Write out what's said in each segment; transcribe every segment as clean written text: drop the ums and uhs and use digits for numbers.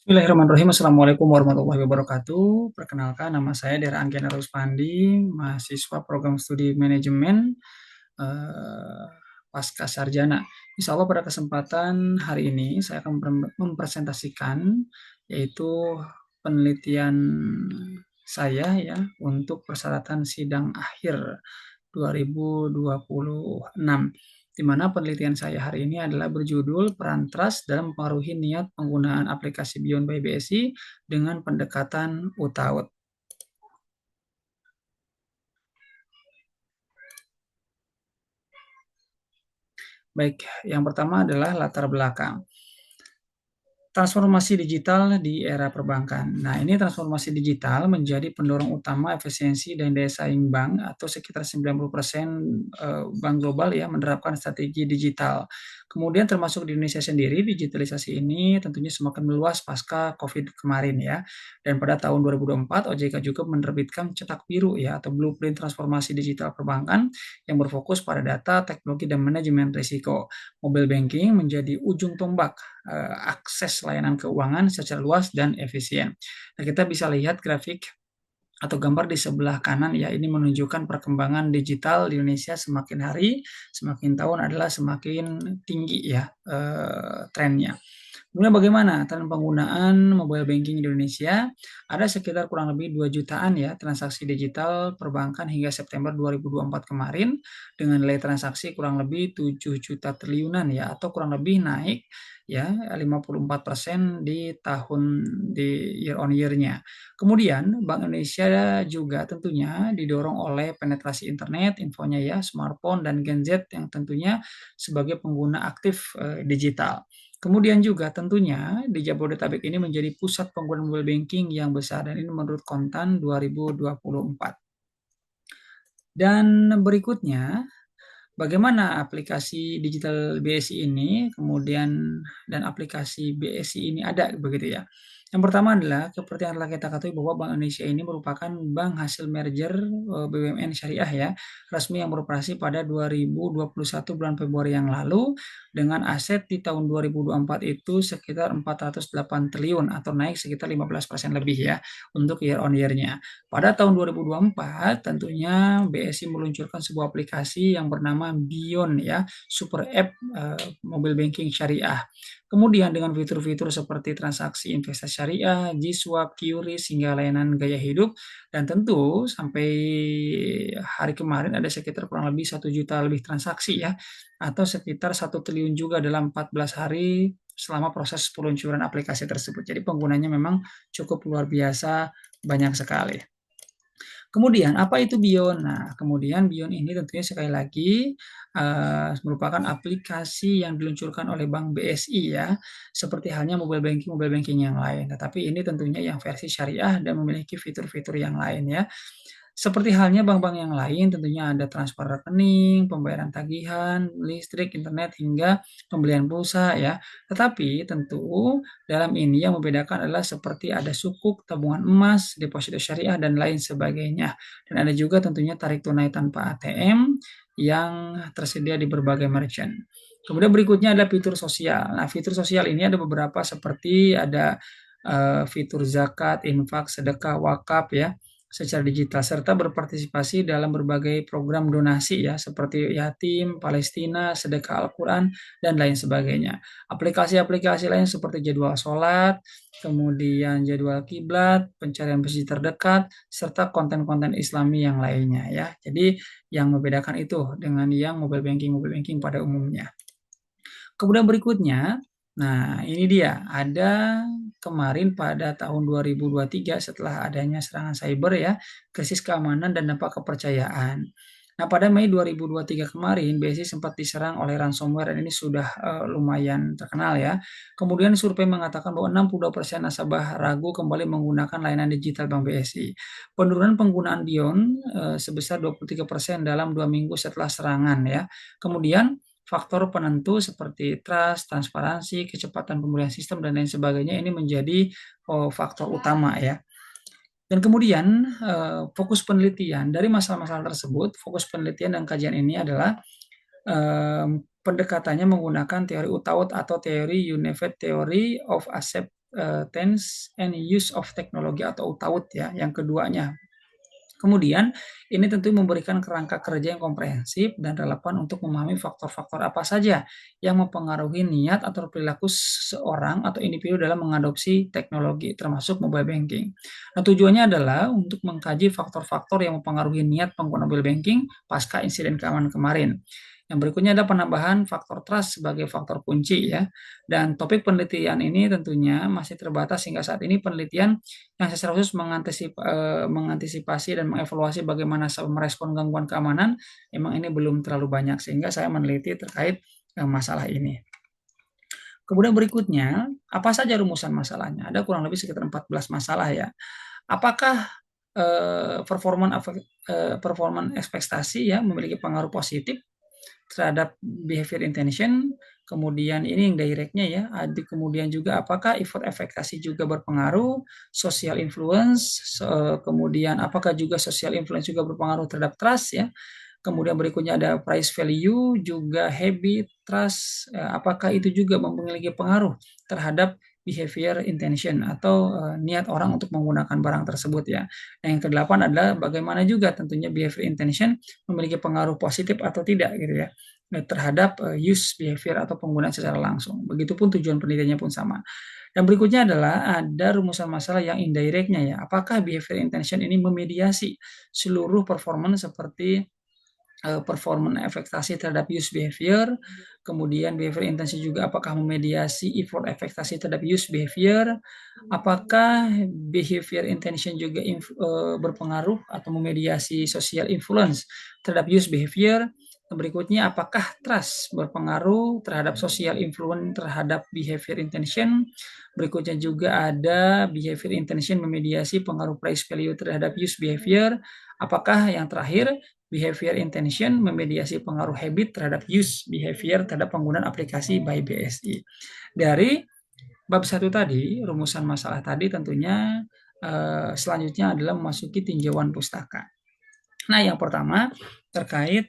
Bismillahirrahmanirrahim. Assalamualaikum warahmatullahi wabarakatuh. Perkenalkan, nama saya Dera Anggiana Ruspandi, mahasiswa program studi manajemen eh, pasca sarjana. Insya Allah pada kesempatan hari ini saya akan mempresentasikan yaitu penelitian saya ya untuk persyaratan sidang akhir 2026, di mana penelitian saya hari ini adalah berjudul Peran Trust dalam Mempengaruhi Niat Penggunaan Aplikasi Beyond by BSI dengan Pendekatan UTAUT. Baik, yang pertama adalah latar belakang. Transformasi digital di era perbankan. Nah, ini transformasi digital menjadi pendorong utama efisiensi dan daya saing bank atau sekitar 90% bank global ya menerapkan strategi digital. Kemudian termasuk di Indonesia sendiri, digitalisasi ini tentunya semakin meluas pasca COVID kemarin ya. Dan pada tahun 2024, OJK juga menerbitkan cetak biru ya atau blueprint transformasi digital perbankan yang berfokus pada data, teknologi, dan manajemen risiko. Mobile banking menjadi ujung tombak akses layanan keuangan secara luas dan efisien. Nah, kita bisa lihat grafik atau gambar di sebelah kanan ya, ini menunjukkan perkembangan digital di Indonesia semakin hari, semakin tahun adalah semakin tinggi ya trennya. Kemudian bagaimana tren penggunaan mobile banking di Indonesia? Ada sekitar kurang lebih 2 jutaan ya transaksi digital perbankan hingga September 2024 kemarin dengan nilai transaksi kurang lebih 7 juta triliunan ya atau kurang lebih naik ya 54% di year on year-nya. Kemudian Bank Indonesia juga tentunya didorong oleh penetrasi internet, infonya ya, smartphone dan Gen Z yang tentunya sebagai pengguna aktif digital. Kemudian juga tentunya di Jabodetabek ini menjadi pusat penggunaan mobile banking yang besar dan ini menurut Kontan 2024. Dan berikutnya, bagaimana aplikasi digital BSI ini, kemudian dan aplikasi BSI ini ada begitu ya. Yang pertama adalah seperti yang telah kita ketahui bahwa Bank Indonesia ini merupakan bank hasil merger BUMN Syariah ya, resmi yang beroperasi pada 2021 bulan Februari yang lalu dengan aset di tahun 2024 itu sekitar 408 triliun atau naik sekitar 15% lebih ya untuk year on year-nya. Pada tahun 2024 tentunya BSI meluncurkan sebuah aplikasi yang bernama Beyond ya, super app mobile banking syariah. Kemudian dengan fitur-fitur seperti transaksi investasi syariah, G-Swap, QRIS, hingga layanan gaya hidup. Dan tentu sampai hari kemarin ada sekitar kurang lebih 1 juta lebih transaksi ya, atau sekitar 1 triliun juga dalam 14 hari selama proses peluncuran aplikasi tersebut. Jadi penggunanya memang cukup luar biasa, banyak sekali. Kemudian apa itu Bion? Nah, kemudian Bion ini tentunya sekali lagi merupakan aplikasi yang diluncurkan oleh Bank BSI ya, seperti halnya mobile banking yang lain. Tetapi ini tentunya yang versi syariah dan memiliki fitur-fitur yang lain ya. Seperti halnya bank-bank yang lain, tentunya ada transfer rekening, pembayaran tagihan, listrik, internet, hingga pembelian pulsa ya. Tetapi tentu dalam ini yang membedakan adalah seperti ada sukuk, tabungan emas, deposito syariah, dan lain sebagainya. Dan ada juga tentunya tarik tunai tanpa ATM yang tersedia di berbagai merchant. Kemudian berikutnya ada fitur sosial. Nah, fitur sosial ini ada beberapa seperti ada fitur zakat, infak, sedekah, wakaf ya secara digital serta berpartisipasi dalam berbagai program donasi ya seperti yatim, Palestina, sedekah Al-Quran dan lain sebagainya. Aplikasi-aplikasi lain seperti jadwal sholat, kemudian jadwal kiblat, pencarian masjid terdekat, serta konten-konten Islami yang lainnya ya. Jadi yang membedakan itu dengan yang mobile banking pada umumnya. Kemudian berikutnya, nah ini dia, ada kemarin pada tahun 2023 setelah adanya serangan cyber ya, krisis keamanan dan dampak kepercayaan. Nah, pada Mei 2023 kemarin, BSI sempat diserang oleh ransomware dan ini sudah lumayan terkenal ya. Kemudian survei mengatakan bahwa 62% nasabah ragu kembali menggunakan layanan digital Bank BSI. Penurunan penggunaan Bion sebesar 23% dalam 2 minggu setelah serangan ya. Kemudian faktor penentu seperti trust, transparansi, kecepatan pemulihan sistem, dan lain sebagainya ini menjadi faktor utama ya. Dan kemudian fokus penelitian dari masalah-masalah tersebut, fokus penelitian dan kajian ini adalah pendekatannya menggunakan teori UTAUT atau teori Unified Theory of Asset acceptance and use of technology atau UTAUT ya, yang keduanya. Kemudian, ini tentu memberikan kerangka kerja yang komprehensif dan relevan untuk memahami faktor-faktor apa saja yang mempengaruhi niat atau perilaku seseorang atau individu dalam mengadopsi teknologi, termasuk mobile banking. Nah, tujuannya adalah untuk mengkaji faktor-faktor yang mempengaruhi niat pengguna mobile banking pasca insiden keamanan kemarin. Yang berikutnya ada penambahan faktor trust sebagai faktor kunci ya. Dan topik penelitian ini tentunya masih terbatas hingga saat ini penelitian yang secara khusus mengantisipasi dan mengevaluasi bagaimana merespon gangguan keamanan, emang ini belum terlalu banyak sehingga saya meneliti terkait masalah ini. Kemudian berikutnya, apa saja rumusan masalahnya? Ada kurang lebih sekitar 14 masalah ya. Apakah performan ekspektasi ya memiliki pengaruh positif terhadap behavior intention, kemudian ini yang directnya ya, kemudian juga apakah effort efekasi juga berpengaruh, social influence, kemudian apakah juga social influence juga berpengaruh terhadap trust ya, kemudian berikutnya ada price value, juga habit, trust, apakah itu juga memiliki pengaruh terhadap behavior intention atau niat orang untuk menggunakan barang tersebut ya. Nah, yang kedelapan adalah bagaimana juga tentunya behavior intention memiliki pengaruh positif atau tidak gitu ya terhadap use behavior atau penggunaan secara langsung. Begitupun tujuan penelitiannya pun sama. Dan berikutnya adalah ada rumusan masalah yang indirectnya ya. Apakah behavior intention ini memediasi seluruh performance seperti performance efektasi terhadap use behavior, kemudian behavior intention juga apakah memediasi effort efektasi terhadap use behavior, apakah behavior intention juga berpengaruh atau memediasi social influence terhadap use behavior. Berikutnya, apakah trust berpengaruh terhadap social influence terhadap behavior intention? Berikutnya juga ada behavior intention memediasi pengaruh price value terhadap use behavior. Apakah yang terakhir, behavior intention memediasi pengaruh habit terhadap use behavior terhadap penggunaan aplikasi by BSI. Dari bab 1 tadi, rumusan masalah tadi tentunya selanjutnya adalah memasuki tinjauan pustaka. Nah, yang pertama terkait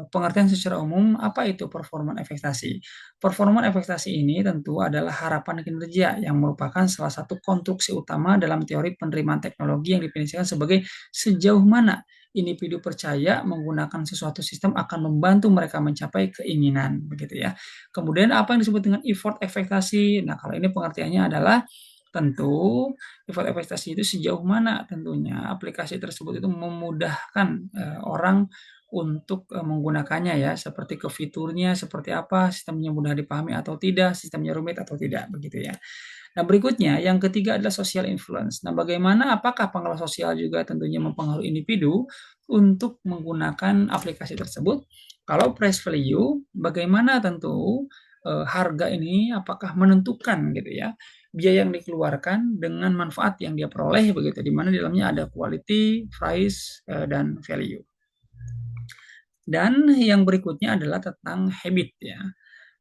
pengertian secara umum apa itu performan efektasi. Performan efektasi ini tentu adalah harapan kinerja yang merupakan salah satu konstruksi utama dalam teori penerimaan teknologi yang didefinisikan sebagai sejauh mana individu percaya menggunakan sesuatu sistem akan membantu mereka mencapai keinginan begitu ya. Kemudian apa yang disebut dengan effort efektasi? Nah, kalau ini pengertiannya adalah tentu effort efektivitas itu sejauh mana tentunya aplikasi tersebut itu memudahkan orang untuk menggunakannya ya, seperti ke fiturnya seperti apa, sistemnya mudah dipahami atau tidak, sistemnya rumit atau tidak begitu ya. Nah, berikutnya yang ketiga adalah social influence. Nah, bagaimana apakah pengaruh sosial juga tentunya mempengaruhi individu untuk menggunakan aplikasi tersebut? Kalau price value, bagaimana tentu harga ini apakah menentukan gitu ya biaya yang dikeluarkan dengan manfaat yang dia peroleh begitu, di mana di dalamnya ada quality, price, dan value. Dan yang berikutnya adalah tentang habit ya.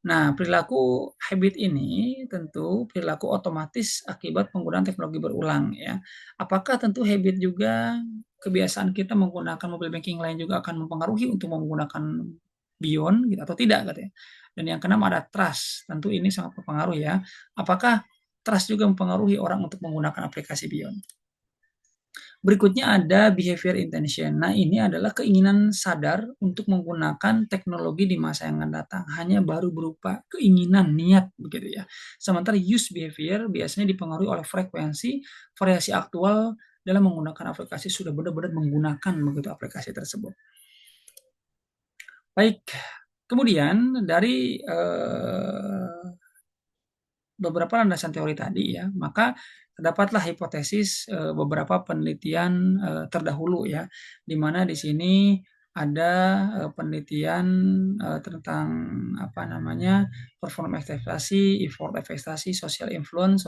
Nah, perilaku habit ini tentu perilaku otomatis akibat penggunaan teknologi berulang ya. Apakah tentu habit juga kebiasaan kita menggunakan mobile banking lain juga akan mempengaruhi untuk menggunakan Beyond gitu atau tidak katanya. Dan yang keenam ada trust. Tentu ini sangat berpengaruh ya. Apakah trust juga mempengaruhi orang untuk menggunakan aplikasi Beyond? Berikutnya ada behavior intention. Nah, ini adalah keinginan sadar untuk menggunakan teknologi di masa yang akan datang. Hanya baru berupa keinginan, niat begitu ya. Sementara use behavior biasanya dipengaruhi oleh frekuensi, variasi aktual dalam menggunakan aplikasi sudah benar-benar menggunakan begitu aplikasi tersebut. Baik, kemudian dari beberapa landasan teori tadi ya, maka terdapatlah hipotesis beberapa penelitian terdahulu ya, di mana di sini ada penelitian tentang apa namanya performance ekspektasi, effort ekspektasi, social influence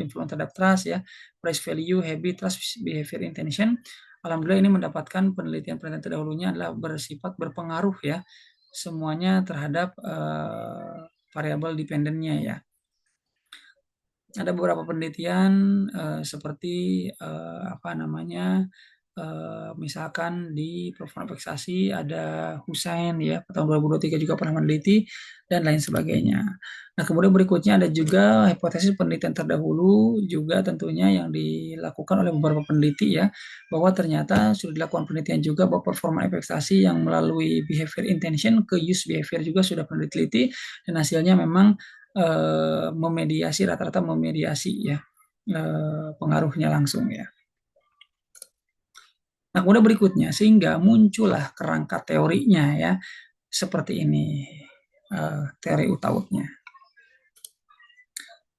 terhadap trust ya, price value, habit, trust, behavior, intention. Alhamdulillah ini mendapatkan penelitian-penelitian terdahulunya adalah bersifat berpengaruh ya, semuanya terhadap variabel dependennya ya. Ada beberapa penelitian seperti apa namanya misalkan di platform investasi ada Husain ya, tahun 2023 juga pernah meneliti dan lain sebagainya. Nah, kemudian berikutnya ada juga hipotesis penelitian terdahulu juga tentunya yang dilakukan oleh beberapa peneliti ya, bahwa ternyata sudah dilakukan penelitian juga bahwa performa investasi yang melalui behavior intention ke use behavior juga sudah pernah diteliti dan hasilnya memang memediasi rata-rata memediasi ya pengaruhnya langsung ya. Nah, kemudian berikutnya sehingga muncullah kerangka teorinya ya seperti ini teori utautnya.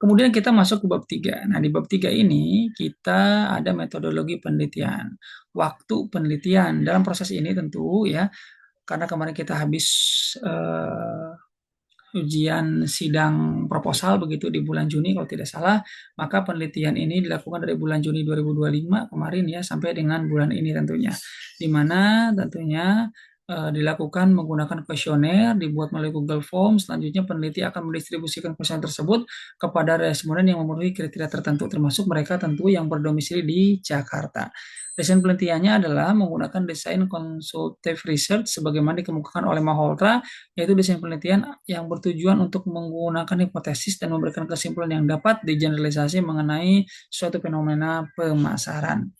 Kemudian kita masuk ke bab 3. Nah, di bab 3 ini kita ada metodologi penelitian. Waktu penelitian dalam proses ini tentu ya, karena kemarin kita habis ujian sidang proposal begitu di bulan Juni kalau tidak salah, maka penelitian ini dilakukan dari bulan Juni 2025 kemarin ya sampai dengan bulan ini tentunya. Di mana tentunya dilakukan menggunakan kuesioner, dibuat melalui Google Form. Selanjutnya peneliti akan mendistribusikan kuesioner tersebut kepada responden yang memenuhi kriteria tertentu, termasuk mereka tentu yang berdomisili di Jakarta. Desain penelitiannya adalah menggunakan desain consultative research sebagaimana dikemukakan oleh Malhotra, yaitu desain penelitian yang bertujuan untuk menggunakan hipotesis dan memberikan kesimpulan yang dapat digeneralisasi mengenai suatu fenomena pemasaran.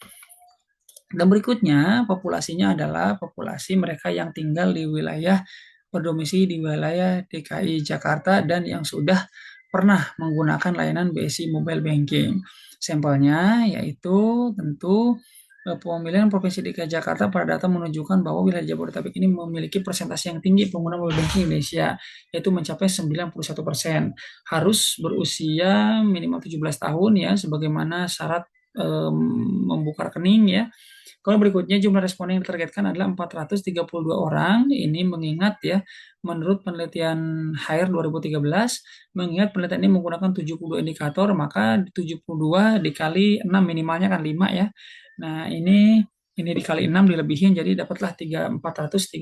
Dan berikutnya, populasinya adalah populasi mereka yang tinggal di wilayah berdomisili di wilayah DKI Jakarta dan yang sudah pernah menggunakan layanan BSI Mobile Banking. Sampelnya yaitu tentu pemilihan Provinsi DKI Jakarta pada data menunjukkan bahwa wilayah Jabodetabek ini memiliki persentase yang tinggi pengguna mobile banking Indonesia, yaitu mencapai 91%. Harus berusia minimal 17 tahun ya, sebagaimana syarat membuka rekening ya. Kalau berikutnya jumlah responden yang ditargetkan adalah 432 orang. Ini mengingat ya, menurut penelitian HIRE 2013, mengingat penelitian ini menggunakan 72 indikator, maka 72 dikali 6 minimalnya kan 5 ya. Nah, ini dikali 6 dilebihin jadi dapatlah 432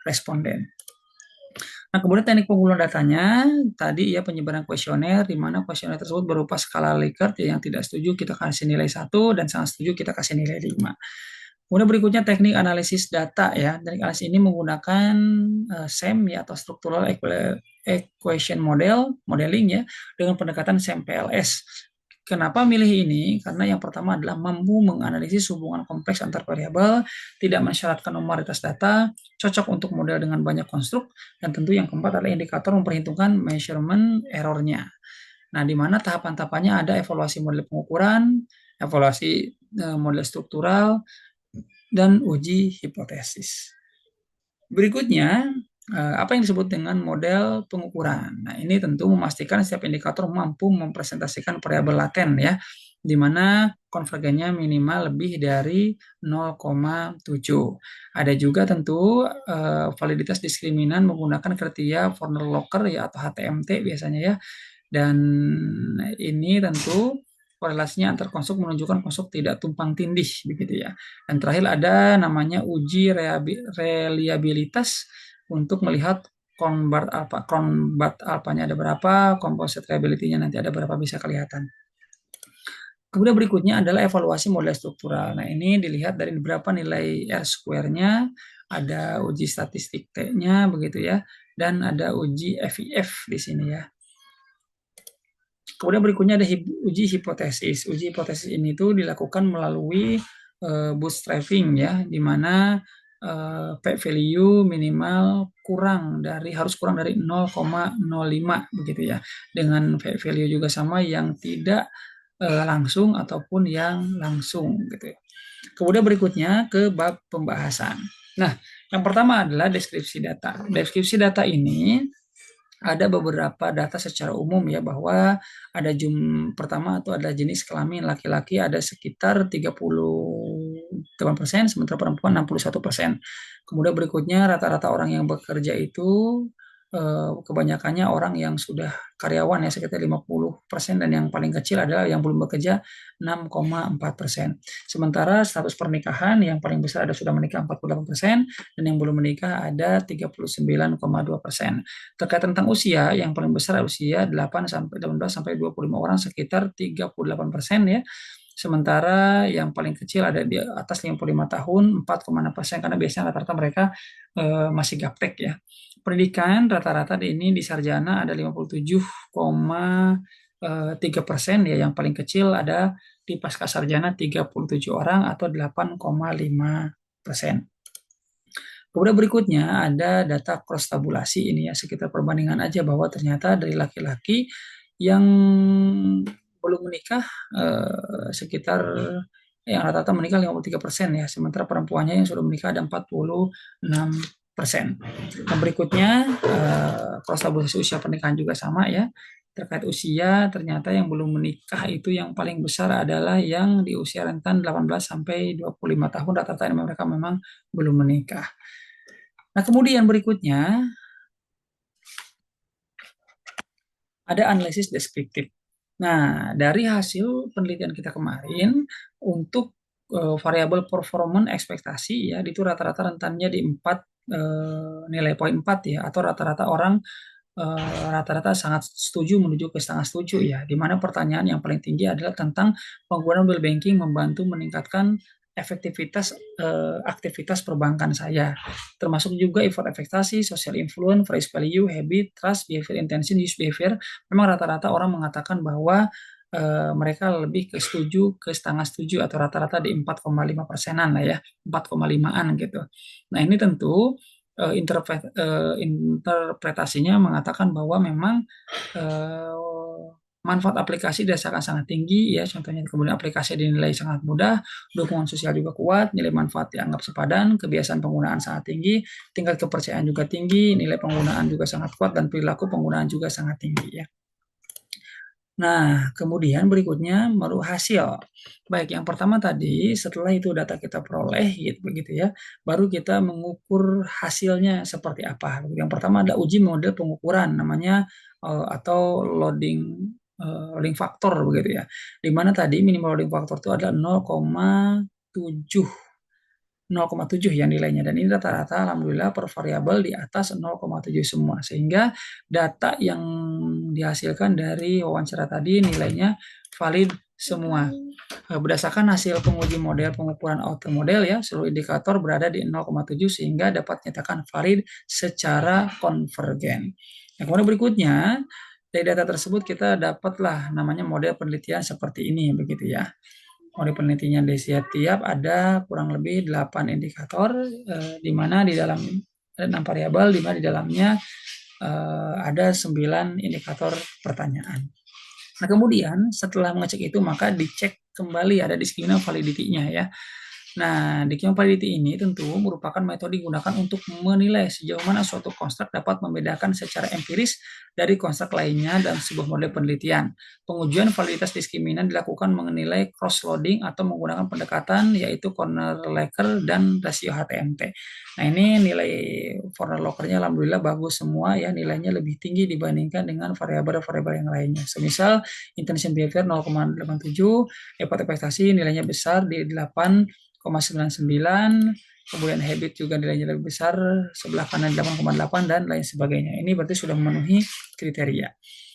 responden. Nah, kemudian teknik pengumpulan datanya, tadi ya penyebaran kuesioner, di mana kuesioner tersebut berupa skala Likert, ya, yang tidak setuju kita kasih nilai 1, dan sangat setuju kita kasih nilai 5. Kemudian berikutnya teknik analisis data ya. Teknik analisis ini menggunakan SEM ya atau Structural Equation Modeling ya dengan pendekatan SEM PLS. Kenapa milih ini? Karena yang pertama adalah mampu menganalisis hubungan kompleks antar variabel, tidak mensyaratkan numeritas data, cocok untuk model dengan banyak konstruk, dan tentu yang keempat adalah indikator memperhitungkan measurement error-nya. Nah, di mana tahapan-tahapannya ada evaluasi model pengukuran, evaluasi model struktural, dan uji hipotesis. Berikutnya, apa yang disebut dengan model pengukuran. Nah, ini tentu memastikan setiap indikator mampu mempresentasikan variabel laten ya, di mana konvergennya minimal lebih dari 0,7. Ada juga tentu validitas diskriminan menggunakan kriteria Forner-Locker ya atau HTMT biasanya ya. Dan ini tentu korelasinya antar konstruk menunjukkan konstruk tidak tumpang tindih begitu ya. Dan terakhir ada namanya uji reliabilitas untuk melihat convert alpha-nya ada berapa, composite reliability-nya nanti ada berapa bisa kelihatan. Kemudian berikutnya adalah evaluasi model struktural. Nah, ini dilihat dari beberapa nilai R-square-nya, ada uji statistik T-nya begitu ya, dan ada uji FIF di sini ya. Kemudian berikutnya ada uji hipotesis. Uji hipotesis ini tuh dilakukan melalui bootstrapping ya, di mana p-value minimal harus kurang dari 0,05 begitu ya. Dengan p-value juga sama yang tidak langsung ataupun yang langsung gitu ya. Kemudian berikutnya ke bab pembahasan. Nah, yang pertama adalah deskripsi data. Deskripsi data ini ada beberapa data secara umum ya bahwa ada pertama itu ada jenis kelamin laki-laki ada sekitar 38%, sementara perempuan 61%. Kemudian berikutnya rata-rata orang yang bekerja itu kebanyakannya orang yang sudah karyawan ya sekitar 50% dan yang paling kecil adalah yang belum bekerja 6,4%. Sementara status pernikahan yang paling besar ada sudah menikah 48% dan yang belum menikah ada 39,2%. Terkait tentang usia yang paling besar usia 18 sampai 25 orang sekitar 38% ya. Sementara yang paling kecil ada di atas 55 tahun, 4,6%, karena biasanya rata-rata mereka masih gaptek ya. Pendidikan rata-rata ini di sarjana ada 57,3% ya, yang paling kecil ada di pasca sarjana 37 orang atau 8,5%. Kemudian berikutnya ada data cross tabulasi ini ya, sekitar perbandingan aja bahwa ternyata dari laki-laki yang belum menikah sekitar yang rata-rata menikah 53% ya, sementara perempuannya yang sudah menikah ada 46%. Nah, berikutnya cross tabulasi usia pernikahan juga sama ya. Terkait usia, ternyata yang belum menikah itu yang paling besar adalah yang di usia rentan 18 sampai 25 tahun, rata-rata mereka memang belum menikah. Nah, kemudian berikutnya ada analisis deskriptif. Nah, dari hasil penelitian kita kemarin untuk variabel performance ekspektasi ya, itu rata-rata rentannya di 4 nilai poin 4 ya, atau rata-rata orang rata-rata sangat setuju menuju ke setengah setuju ya, di mana pertanyaan yang paling tinggi adalah tentang penggunaan mobile banking membantu meningkatkan efektivitas aktivitas perbankan saya, termasuk juga effort investasi, social influence, price value, habit, trust, behavior intention, use behavior. Memang rata-rata orang mengatakan bahwa mereka lebih ke setuju ke setengah setuju atau rata-rata di 4,5%-an lah ya, 4,5-an gitu. Nah, ini tentu interpretasinya mengatakan bahwa memang manfaat aplikasi dirasakan sangat tinggi ya, contohnya kemudian aplikasi dinilai sangat mudah, dukungan sosial juga kuat, nilai manfaat dianggap sepadan, kebiasaan penggunaan sangat tinggi, tingkat kepercayaan juga tinggi, nilai penggunaan juga sangat kuat, dan perilaku penggunaan juga sangat tinggi ya. Nah, kemudian berikutnya baru hasil. Baik, yang pertama tadi setelah itu data kita peroleh gitu begitu ya, baru kita mengukur hasilnya seperti apa. Yang pertama ada uji model pengukuran namanya atau loading factor begitu ya. Di mana tadi minimal loading factor itu ada 0,7 0,7 ya nilainya, dan ini rata-rata alhamdulillah per variabel di atas 0,7 semua, sehingga data yang dihasilkan dari wawancara tadi nilainya valid semua. Berdasarkan hasil penguji model pengukuran auto model ya, seluruh indikator berada di 0,7 sehingga dapat nyatakan valid secara konvergen. Nah, kemudian berikutnya dari data tersebut kita dapatlah namanya model penelitian seperti ini begitu ya. Model penelitian di setiap ada kurang lebih 8 indikator di mana di dalam ada 6 variabel, di mana di dalamnya ada 9 indikator pertanyaan. Nah, kemudian setelah mengecek itu maka dicek kembali ada discriminant validity-nya ya. Nah, discriminant validity ini tentu merupakan metode digunakan untuk menilai sejauh mana suatu konstruk dapat membedakan secara empiris dari konstruk lainnya dalam sebuah model penelitian. Pengujian validitas diskriminan dilakukan menilai cross-loading atau menggunakan pendekatan yaitu corner locker dan rasio HTMT. Nah, ini nilai corner lockernya alhamdulillah bagus semua ya, nilainya lebih tinggi dibandingkan dengan variabel-variabel yang lainnya. Semisal intention behavior 0,87, effort investasi nilainya besar di 8,99, kemudian habit juga nilainya lebih besar, sebelah kanan 8,8 dan lain sebagainya. Ini berarti sudah memenuhi kriteria.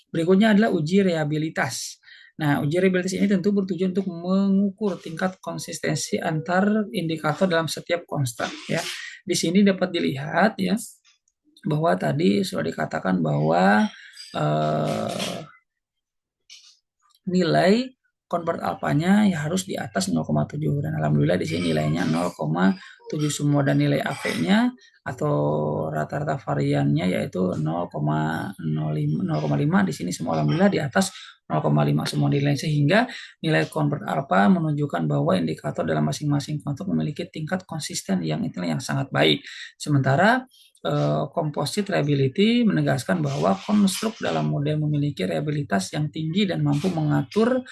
Berikutnya adalah uji reliabilitas. Nah, uji reliabilitas ini tentu bertujuan untuk mengukur tingkat konsistensi antar indikator dalam setiap konstruk ya. Di sini dapat dilihat ya bahwa tadi sudah dikatakan bahwa nilai convert alfanya ya harus di atas 0,7, dan alhamdulillah di sini nilainya 0,7 semua, dan nilai AP-nya atau rata-rata variannya yaitu 0,5 di sini semua alhamdulillah di atas 0,5 semua nilai, sehingga nilai convert alpha menunjukkan bahwa indikator dalam masing-masing konstruk memiliki tingkat konsisten yang sangat baik. Sementara composite reliability menegaskan bahwa konstruk dalam model memiliki reliabilitas yang tinggi dan mampu mengukur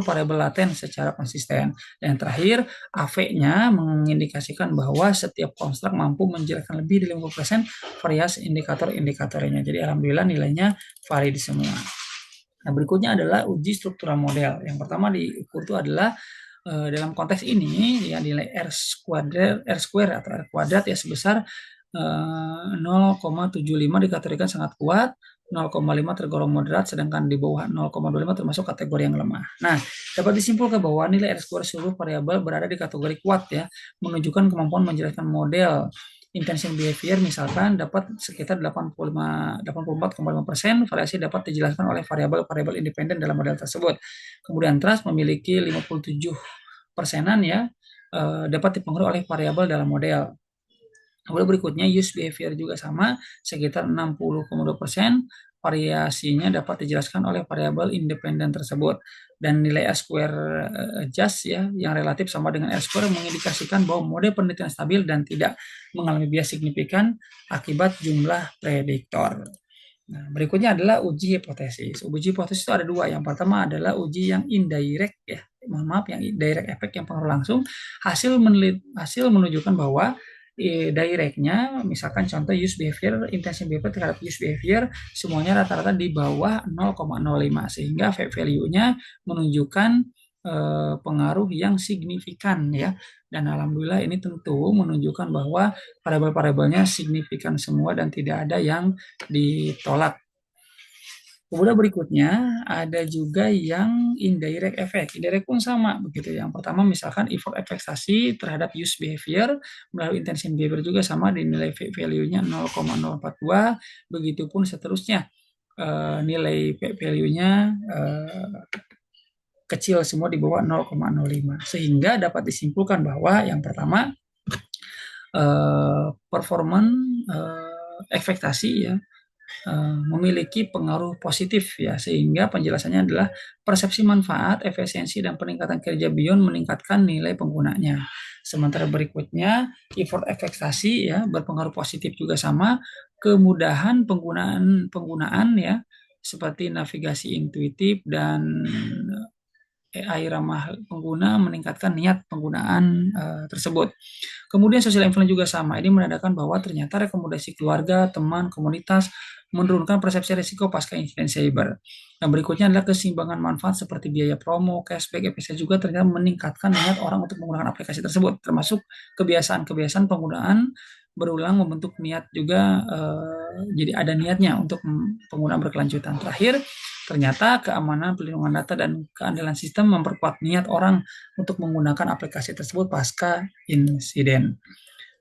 variabel laten secara konsisten. Dan terakhir, AV-nya mengindikasikan bahwa setiap konstruk mampu menjelaskan lebih dari 50% variasi indikator-indikatornya. Jadi alhamdulillah nilainya valid semua. Nah, berikutnya adalah uji struktural model. Yang pertama diukur itu adalah dalam konteks ini ya nilai R square atau R kuadrat ya sebesar 0,75 dikategorikan sangat kuat, 0,5 tergolong moderat, sedangkan di bawah 0,25 termasuk kategori yang lemah. Nah, dapat disimpulkan bahwa nilai R-square seluruh variabel berada di kategori kuat ya, menunjukkan kemampuan menjelaskan model intention behavior misalkan dapat sekitar 84,5%, variasi dapat dijelaskan oleh variabel-variabel independen dalam model tersebut. Kemudian trust memiliki 57%-an ya, dapat dipengaruhi oleh variabel dalam model. Kemudian berikutnya use behavior juga sama, sekitar 60,2%, variasinya dapat dijelaskan oleh variabel independen tersebut. Dan nilai R-square adjust ya, yang relatif sama dengan R-square mengindikasikan bahwa model penelitian stabil dan tidak mengalami bias signifikan akibat jumlah prediktor. Nah, berikutnya adalah uji hipotesis. Uji hipotesis itu ada dua. Yang pertama adalah uji yang indirect ya. Mohon maaf, yang direct effect yang pengaruh langsung. Hasil menunjukkan bahwa directnya, misalkan contoh use behavior, intention behavior terhadap use behavior, semuanya rata-rata di bawah 0,05 sehingga value-nya menunjukkan pengaruh yang signifikan ya. Dan alhamdulillah ini tentu menunjukkan bahwa variabel-variabelnya signifikan semua dan tidak ada yang ditolak. Kemudian berikutnya ada juga yang indirect effect. Indirect pun sama begitu. Yang pertama misalkan effort efektivitas terhadap use behavior melalui intention behavior juga sama dinilai value-nya 0,042. Begitupun seterusnya nilai value-nya kecil semua di bawah 0,05. Sehingga dapat disimpulkan bahwa yang pertama performan ekspektasi ya memiliki pengaruh positif ya, sehingga penjelasannya adalah persepsi manfaat, efisiensi dan peningkatan kerja Bion meningkatkan nilai penggunanya. Sementara berikutnya effort efektivitas ya berpengaruh positif juga sama, kemudahan penggunaan ya seperti navigasi intuitif dan AI ramah pengguna meningkatkan niat penggunaan tersebut. Kemudian social influence juga sama. Ini menandakan bahwa ternyata rekomendasi keluarga, teman, komunitas menurunkan persepsi risiko pasca insiden cyber. Dan berikutnya adalah keseimbangan manfaat seperti biaya promo, cashback, efisiensi juga ternyata meningkatkan niat orang untuk menggunakan aplikasi tersebut, termasuk kebiasaan-kebiasaan penggunaan berulang membentuk niat juga, jadi ada niatnya untuk penggunaan berkelanjutan. Terakhir, ternyata keamanan, perlindungan data, dan keandalan sistem memperkuat niat orang untuk menggunakan aplikasi tersebut pasca insiden.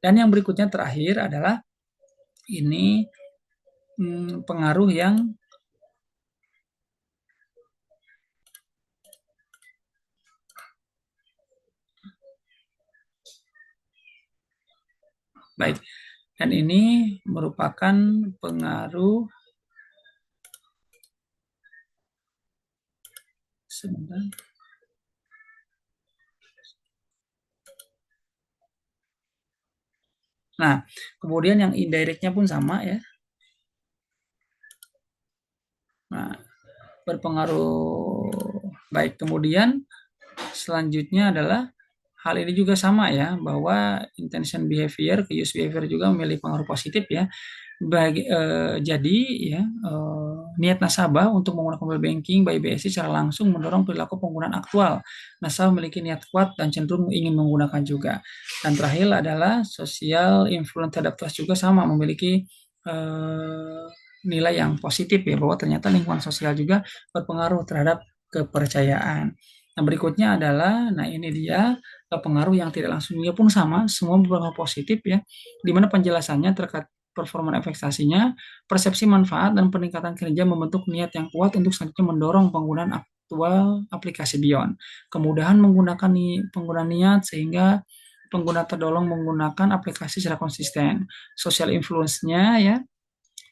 Dan yang berikutnya terakhir adalah ini pengaruh yang baik. Dan ini merupakan pengaruh sebentar. Nah, kemudian yang indirectnya pun sama ya. Nah, berpengaruh baik. Kemudian selanjutnya adalah hal ini juga sama ya, bahwa intention behavior ke use behavior juga memiliki pengaruh positif ya. Jadi ya niat nasabah untuk menggunakan mobile banking by BSI secara langsung mendorong perilaku penggunaan aktual. Nasabah memiliki niat kuat dan cenderung ingin menggunakan juga. Dan terakhir adalah social influence terhadap trust juga sama, memiliki nilai yang positif ya, bahwa ternyata lingkungan sosial juga berpengaruh terhadap kepercayaan. Nah, berikutnya adalah, nah ini dia pengaruh yang tidak langsung juga pun sama, semua berpengaruh positif ya, di mana penjelasannya terkait performa investasinya, persepsi manfaat dan peningkatan kinerja membentuk niat yang kuat untuk selanjutnya mendorong penggunaan aktual aplikasi Bion. Kemudahan menggunakan penggunaan niat sehingga pengguna terdorong menggunakan aplikasi secara konsisten. Social influence-nya ya,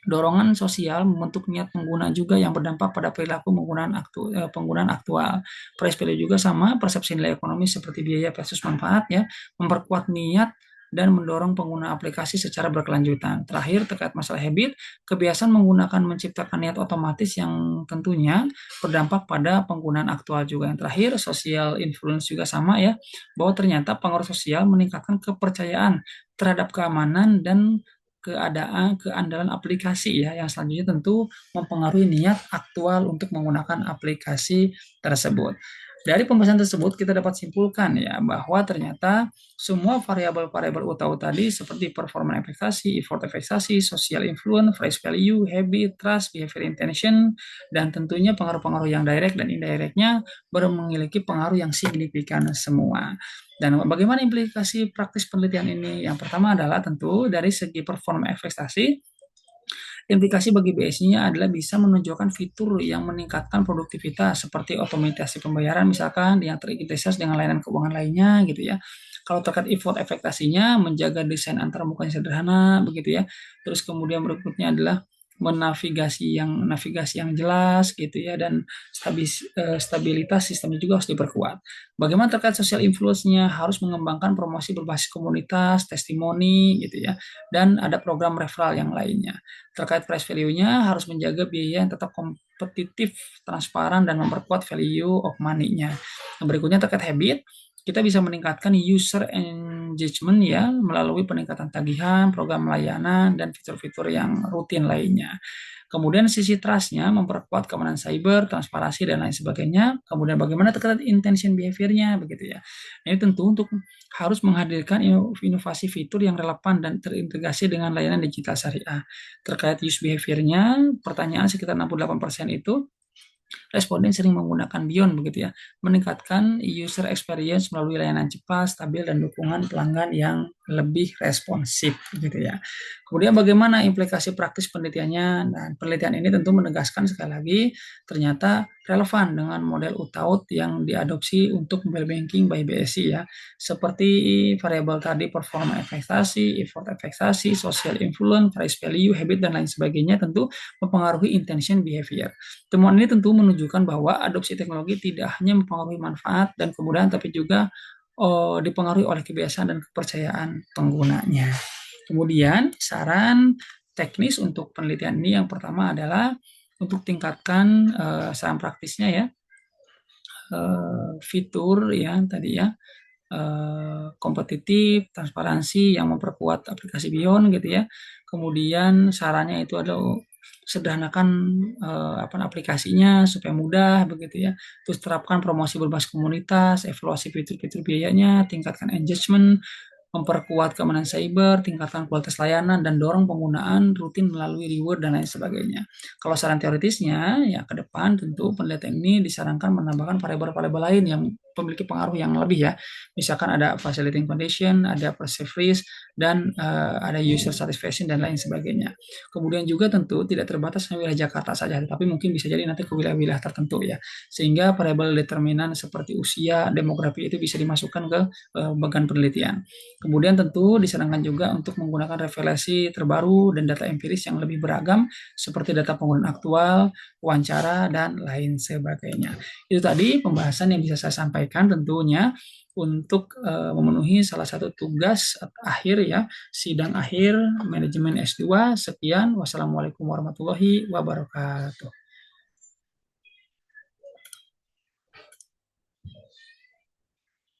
dorongan sosial membentuk niat pengguna juga yang berdampak pada perilaku penggunaan aktual. Price value juga sama, persepsi nilai ekonomi seperti biaya versus manfaat ya, memperkuat niat dan mendorong pengguna aplikasi secara berkelanjutan. Terakhir, terkait masalah habit, kebiasaan menggunakan menciptakan niat otomatis yang tentunya berdampak pada penggunaan aktual juga. Yang terakhir, social influence juga sama ya, bahwa ternyata pengaruh sosial meningkatkan kepercayaan terhadap keamanan dan keandalan aplikasi ya, yang selanjutnya tentu mempengaruhi niat aktual untuk menggunakan aplikasi tersebut. Dari pembahasan tersebut kita dapat simpulkan ya bahwa ternyata semua variabel-variabel utama tadi seperti performa efektivitas, effort efektivitas, social influence, price value, habit, trust, behavior intention, dan tentunya pengaruh-pengaruh yang direct dan indirectnya memiliki pengaruh yang signifikan semua. Dan bagaimana implikasi praktis penelitian ini? Yang pertama adalah tentu dari segi performa efektivitas, implikasi bagi BSI-nya adalah bisa menunjukkan fitur yang meningkatkan produktivitas seperti otomatisasi pembayaran misalkan yang terintegrasi dengan layanan keuangan lainnya gitu ya. Kalau terkait effort efektivitasnya menjaga desain antar muka yang sederhana begitu ya. Terus kemudian berikutnya adalah navigasi yang jelas gitu ya dan stabilitas sistemnya juga harus diperkuat. Bagaimana terkait social influence-nya harus mengembangkan promosi berbasis komunitas, testimoni gitu ya dan ada program referral yang lainnya. Terkait price value-nya harus menjaga biaya yang tetap kompetitif, transparan, dan memperkuat value of money-nya. Yang berikutnya terkait habit, kita bisa meningkatkan user engagement ya melalui peningkatan tagihan, program layanan, dan fitur-fitur yang rutin lainnya. Kemudian sisi trust-nya memperkuat keamanan cyber, transparansi, dan lain sebagainya. Kemudian bagaimana terkait intention behavior-nya begitu ya. Ini tentu untuk harus menghadirkan inovasi fitur yang relevan dan terintegrasi dengan layanan digital syariah. Terkait use behavior-nya, pertanyaan sekitar 68% itu responden sering menggunakan Beyond begitu ya, meningkatkan user experience melalui layanan cepat, stabil, dan dukungan pelanggan yang lebih responsif gitu ya. Kemudian bagaimana implikasi praktis penelitiannya? Dan penelitian ini tentu menegaskan sekali lagi ternyata relevan dengan model UTAUT yang diadopsi untuk mobile banking by BSI ya, seperti variabel tadi performa efektivitas, effort efektivitas, social influence, price value, habit, dan lain sebagainya tentu mempengaruhi intention behavior. Temuan ini tentu menunjukkan bahwa adopsi teknologi tidak hanya mempengaruhi manfaat dan kemudahan, tapi juga dipengaruhi oleh kebiasaan dan kepercayaan penggunanya. Kemudian saran teknis untuk penelitian ini yang pertama adalah untuk tingkatkan saran praktisnya ya, fitur ya tadi ya, kompetitif, transparansi yang memperkuat aplikasi Beyond gitu ya. Kemudian sarannya itu adalah sederhanakan aplikasinya supaya mudah begitu ya. Terus terapkan promosi berbasis komunitas, evaluasi fitur-fitur biayanya, tingkatkan engagement, memperkuat keamanan cyber, tingkatkan kualitas layanan, dan dorong penggunaan rutin melalui reward dan lain sebagainya. Kalau saran teoritisnya, ya ke depan tentu penelitian ini disarankan menambahkan variabel-variabel lain yang memiliki pengaruh yang lebih ya. Misalkan ada facilitating condition, ada perceived risk, dan ada user satisfaction dan lain sebagainya. Kemudian juga tentu tidak terbatas hanya wilayah Jakarta saja, tapi mungkin bisa jadi nanti ke wilayah-wilayah tertentu ya. Sehingga variabel determinan seperti usia, demografi itu bisa dimasukkan ke bagian penelitian. Kemudian tentu disarankan juga untuk menggunakan revelasi terbaru dan data empiris yang lebih beragam seperti data penggunaan aktual, wawancara, dan lain sebagainya. Itu tadi pembahasan yang bisa saya sampaikan tentunya untuk memenuhi salah satu tugas akhir ya, sidang akhir manajemen S2. Sekian, wassalamualaikum warahmatullahi wabarakatuh.